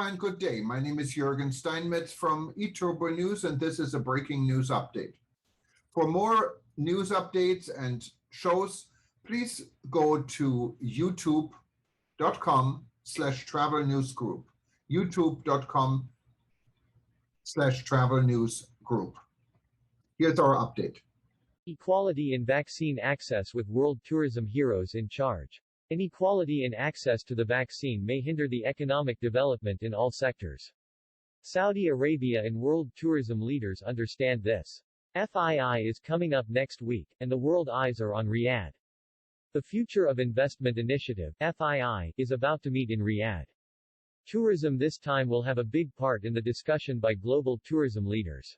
and good day. My name is Jürgen Steinmetz from eTurboNews, and this is a breaking news update. For more news updates and shows, please go to youtube.com/travel news group. youtube.com/travel news group. Here's our update. Equality in vaccine access with world tourism heroes in charge. Inequality in access to the vaccine may hinder the economic development in all sectors. Saudi Arabia and world tourism leaders understand this. FII is coming up next week, and the world eyes are on Riyadh. The Future of Investment Initiative, FII, is about to meet in Riyadh. Tourism this time will have a big part in the discussion by global tourism leaders.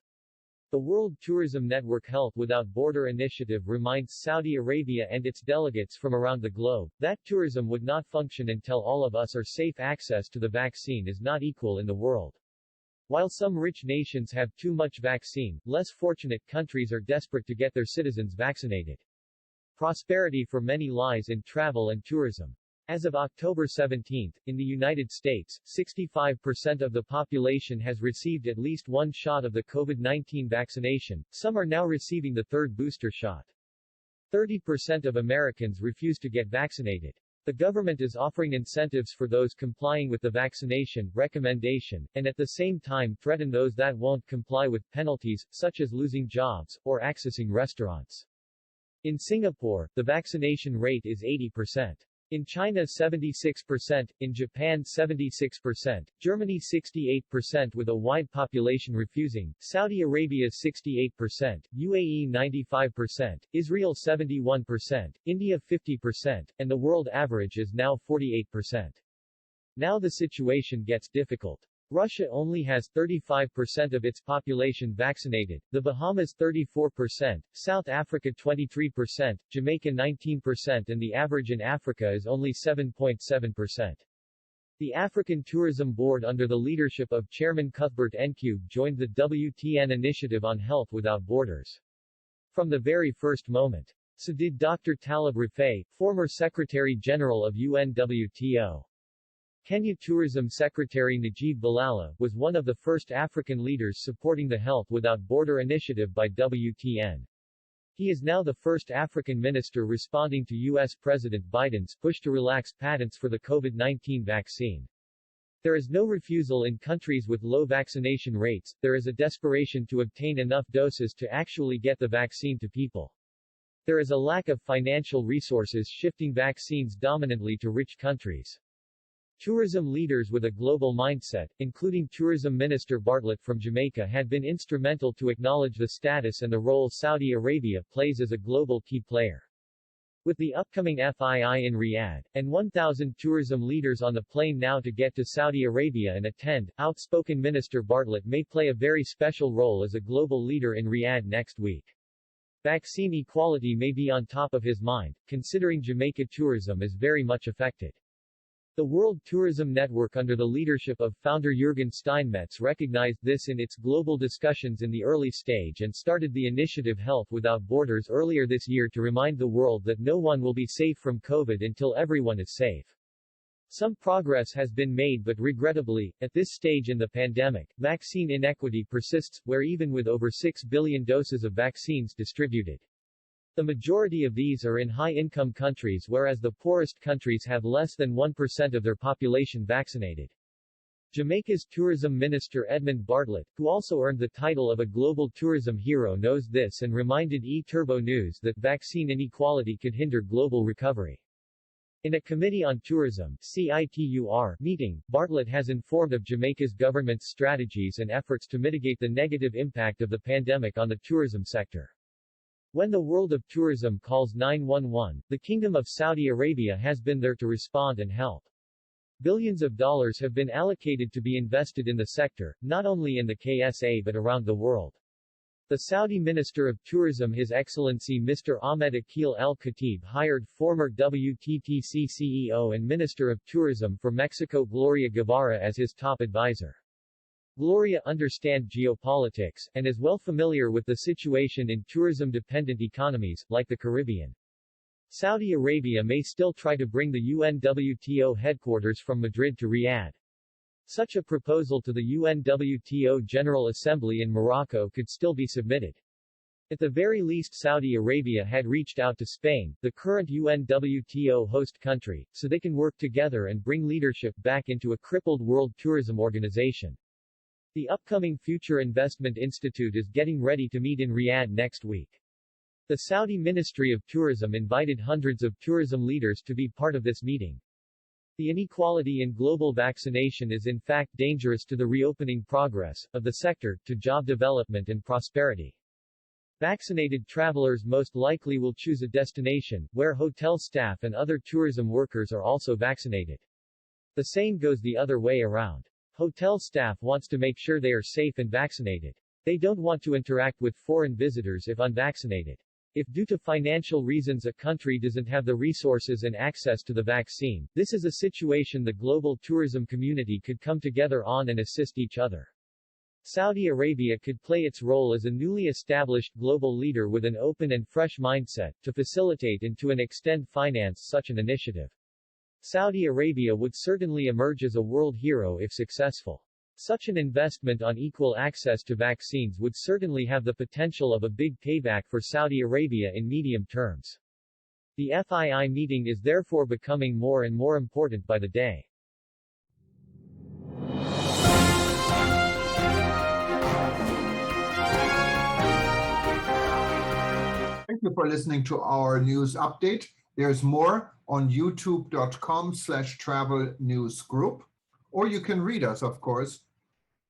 The World Tourism Network Health Without Border initiative reminds Saudi Arabia and its delegates from around the globe that tourism would not function until all of us are safe. Access to the vaccine is not equal in the world. While some rich nations have too much vaccine, less fortunate countries are desperate to get their citizens vaccinated. Prosperity for many lies in travel and tourism. As of October 17, in the United States, 65% of the population has received at least one shot of the COVID-19 vaccination. Some are now receiving the third booster shot. 30% of Americans refuse to get vaccinated. The government is offering incentives for those complying with the vaccination recommendation, and at the same time threaten those that won't comply with penalties, such as losing jobs, or accessing restaurants. In Singapore, the vaccination rate is 80%. In China 76%, in Japan 76%, Germany 68% with a wide population refusing, Saudi Arabia 68%, UAE 95%, Israel 71%, India 50%, and the world average is now 48%. Now the situation gets difficult. Russia only has 35% of its population vaccinated, the Bahamas 34%, South Africa 23%, Jamaica 19%, and the average in Africa is only 7.7%. The African Tourism Board under the leadership of Chairman Cuthbert Ncube joined the WTN initiative on Health Without Borders. From the very first moment. So did Dr. Talib Rifai, former Secretary General of UNWTO. Kenya Tourism Secretary Najib Balala was one of the first African leaders supporting the Health Without Border initiative by WTN. He is now the first African minister responding to U.S. President Biden's push to relax patents for the COVID-19 vaccine. There is no refusal in countries with low vaccination rates, there is a desperation to obtain enough doses to actually get the vaccine to people. There is a lack of financial resources shifting vaccines dominantly to rich countries. Tourism leaders with a global mindset, including Tourism Minister Bartlett from Jamaica, had been instrumental to acknowledge the status and the role Saudi Arabia plays as a global key player. With the upcoming FII in Riyadh, and 1,000 tourism leaders on the plane now to get to Saudi Arabia and attend, outspoken Minister Bartlett may play a very special role as a global leader in Riyadh next week. Vaccine equality may be on top of his mind, considering Jamaica tourism is very much affected. The World Tourism Network under the leadership of founder Jürgen Steinmetz recognized this in its global discussions in the early stage and started the initiative Health Without Borders earlier this year to remind the world that no one will be safe from COVID until everyone is safe. Some progress has been made, but regrettably, at this stage in the pandemic, vaccine inequity persists, where even with over 6 billion doses of vaccines distributed, the majority of these are in high-income countries, whereas the poorest countries have less than 1% of their population vaccinated. Jamaica's tourism minister Edmund Bartlett, who also earned the title of a global tourism hero, knows this and reminded eTurboNews that vaccine inequality could hinder global recovery. In a Committee on Tourism (CITUR) meeting, Bartlett has informed of Jamaica's government's strategies and efforts to mitigate the negative impact of the pandemic on the tourism sector. When the world of tourism calls 911, the Kingdom of Saudi Arabia has been there to respond and help. Billions of dollars have been allocated to be invested in the sector, not only in the KSA but around the world. The Saudi Minister of Tourism His Excellency Mr. Ahmed Akil Al-Khatib hired former WTTC CEO and Minister of Tourism for Mexico Gloria Guevara as his top advisor. Gloria understands geopolitics, and is well familiar with the situation in tourism-dependent economies, like the Caribbean. Saudi Arabia may still try to bring the UNWTO headquarters from Madrid to Riyadh. Such a proposal to the UNWTO General Assembly in Morocco could still be submitted. At the very least, Saudi Arabia had reached out to Spain, the current UNWTO host country, so they can work together and bring leadership back into a crippled World Tourism Organization. The upcoming Future Investment Institute is getting ready to meet in Riyadh next week. The Saudi Ministry of Tourism invited hundreds of tourism leaders to be part of this meeting. The inequality in global vaccination is in fact dangerous to the reopening progress of the sector, to job development and prosperity. Vaccinated travelers most likely will choose a destination where hotel staff and other tourism workers are also vaccinated. The same goes the other way around. Hotel staff wants to make sure they are safe and vaccinated. They don't want to interact with foreign visitors if unvaccinated. If due to financial reasons a country doesn't have the resources and access to the vaccine, this is a situation the global tourism community could come together on and assist each other. Saudi Arabia could play its role as a newly established global leader with an open and fresh mindset, to facilitate and to an extent finance such an initiative. Saudi Arabia would certainly emerge as a world hero if successful. Such an investment on equal access to vaccines would certainly have the potential of a big payback for Saudi Arabia in medium terms. The FII meeting is therefore becoming more and more important by the day. Thank you for listening to our news update. There's more on youtube.com/travel news group, or you can read us, of course,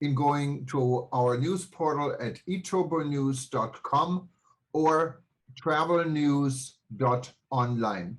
in going to our news portal at eTurboNews.com or travelnews.online.